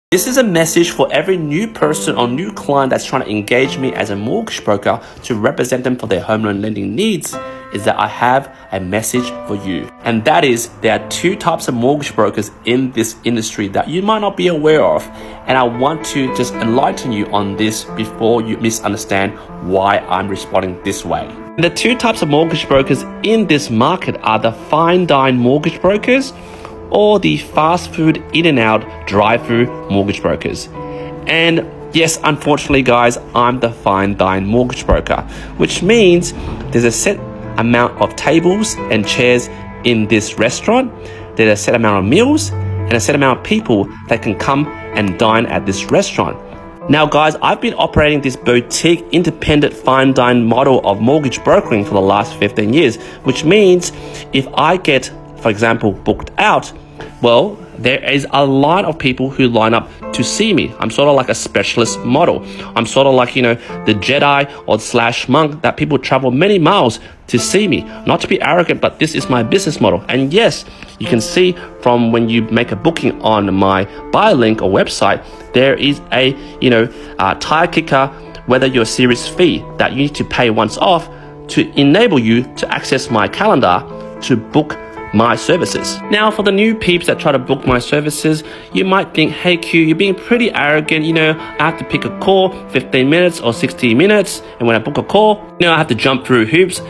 This is a message for every new person or new client that's trying to engage me as a mortgage broker to represent them for their home loan lending needs, is that I have a message for you. And that is, there are two types of mortgage brokers in this industry that you might not be aware of. And I want to just enlighten you on this before you misunderstand why I'm responding this way. And the two types of mortgage brokers in this market are the fine dine mortgage brokers or the fast food in and out drive-through mortgage brokers. And yes, unfortunately guys, I'm the fine dine mortgage broker, which means there's a set amount of tables and chairs in this restaurant, there's a set amount of meals and a set amount of people that can come and dine at this restaurant. Now guys, I've been operating this boutique independent fine dine model of mortgage brokering for the last 15 years, which means if I get, for example, booked out, well, there is a lot of people who line up to see me. I'm sort of like a specialist model. I'm sort of like, the Jedi or / monk that people travel many miles to see me. Not to be arrogant, but this is my business model. And yes, you can see from when you make a booking on my buy link or website, there is a, tire kicker, whether you're a serious fee that you need to pay once off to enable you to access my calendar to book my services. Now, for the new peeps that try to book my services, you might think, hey Q, you're being pretty arrogant. I have to pick a call 15 minutes or 60 minutes. And when I book a call, I have to jump through hoops,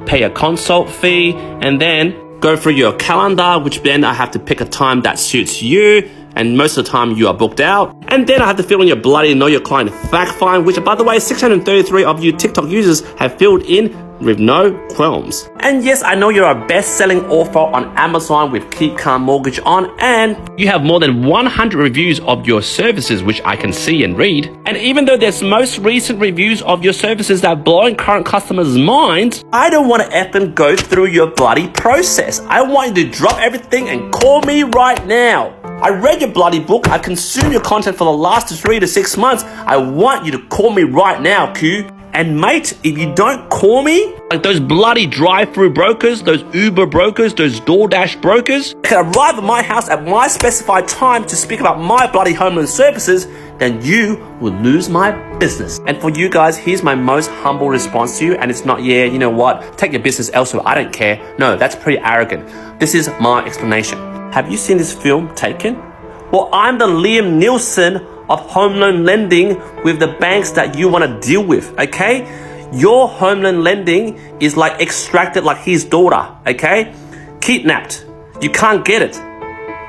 pay a consult fee, and then go through your calendar, which then I have to pick a time that suits you. And most of the time you are booked out. And then I have to fill in your bloody know your client fact find, which by the way, 633 of you TikTok users have filled in with no qualms. And yes, I know you're a best-selling author on Amazon with Keep Calm Mortgage on, and you have more than 100 reviews of your services, which I can see and read. And even though there's most recent reviews of your services that are blowing current customers' minds, I don't want to effing go through your bloody process. I want you to drop everything and call me right now. I read your bloody book. I consumed your content for the last 3 to 6 months. I want you to call me right now, Q. And mate, if you don't call me, like those bloody drive-through brokers, those Uber brokers, those DoorDash brokers, can arrive at my house at my specified time to speak about my bloody home loan services, then you will lose my business. And for you guys, here's my most humble response to you. And it's not, yeah, you know what, take your business elsewhere, I don't care. No, that's pretty arrogant. This is my explanation. Have you seen this film, Taken? Well, I'm the Liam Neeson of home loan lending with the banks that you want to deal with, okay? Your home loan lending is like extracted like his daughter, okay? Kidnapped. You can't get it.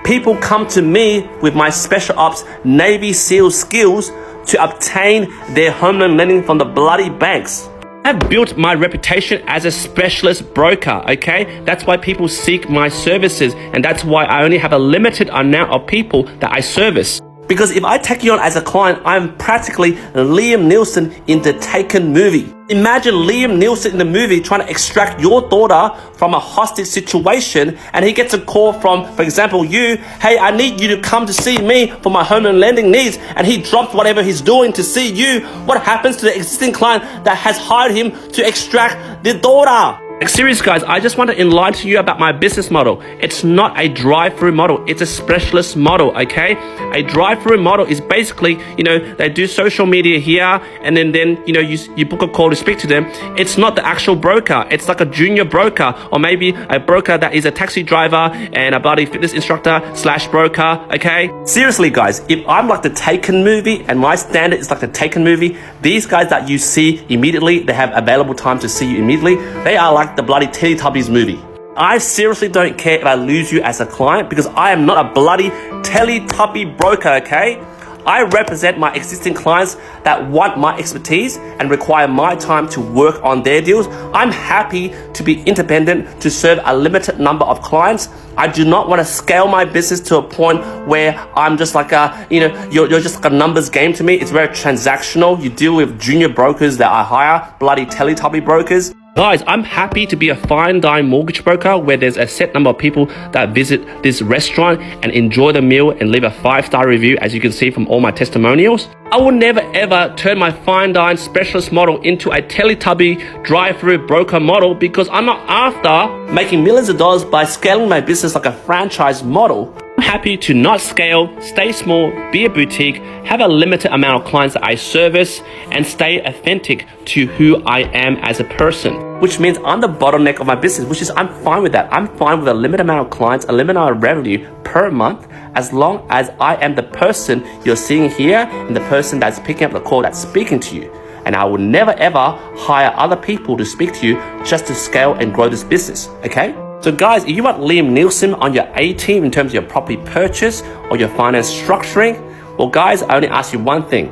People come to me with my special ops Navy SEAL skills to obtain their home loan lending from the bloody banks. I've built my reputation as a specialist broker, okay? That's why people seek my services, and that's why I only have a limited amount of people that I service. Because if I take you on as a client, I'm practically Liam Neeson in the Taken movie. Imagine Liam Neeson in the movie trying to extract your daughter from a hostage situation, and he gets a call from, for example, you, hey, I need you to come to see me for my home loan lending needs, and he drops whatever he's doing to see you. What happens to the existing client that has hired him to extract the daughter? Like, serious guys, I just want to enlighten you about my business model. It's not a drive-through model. It's a specialist model, okay? A drive-through model is basically, they do social media here, and then you book a call to speak to them. It's not the actual broker. It's like a junior broker, or maybe a broker that is a taxi driver and a bloody fitness instructor / broker, okay? Seriously guys, if I'm like the Taken movie and my standard is like the Taken movie, these guys that you see immediately, they have available time to see you immediately, they are like the bloody Teletubbies movie. I seriously don't care if I lose you as a client, because I am not a bloody Teletubby broker, okay? I represent my existing clients that want my expertise and require my time to work on their deals. I'm happy to be independent to serve a limited number of clients. I do not want to scale my business to a point where I'm just like you're just like a numbers game to me. It's very transactional. You deal with junior brokers that I hire, bloody Teletubby brokers. Guys, I'm happy to be a fine dine mortgage broker where there's a set number of people that visit this restaurant and enjoy the meal and leave a 5-star review, as you can see from all my testimonials. I will never ever turn my fine dine specialist model into a Teletubby drive-through broker model, because I'm not after making millions of dollars by scaling my business like a franchise model. happy to not scale, stay small, be a boutique, have a limited amount of clients that I service, and stay authentic to who I am as a person. Which means I'm the bottleneck of my business, which is I'm fine with that. I'm fine with a limited amount of clients, a limited amount of revenue per month, as long as I am the person you're seeing here and the person that's picking up the call, that's speaking to you. And I will never ever hire other people to speak to you just to scale and grow this business, okay? So guys, if you want Liam Nielsen on your A team in terms of your property purchase or your finance structuring, well guys, I only ask you one thing: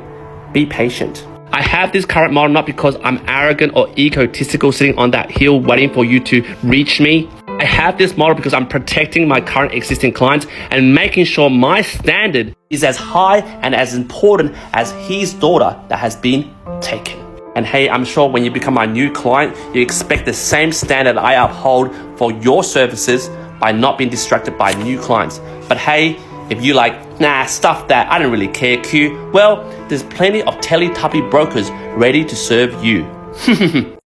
be patient. I have this current model not because I'm arrogant or egotistical sitting on that hill waiting for you to reach me. I have this model because I'm protecting my current existing clients and making sure my standard is as high and as important as his daughter that has been taken. And hey, I'm sure when you become my new client, you expect the same standard I uphold for your services by not being distracted by new clients. But hey, if you like, nah, stuff that, I don't really care, Q, well, there's plenty of Teletubby brokers ready to serve you.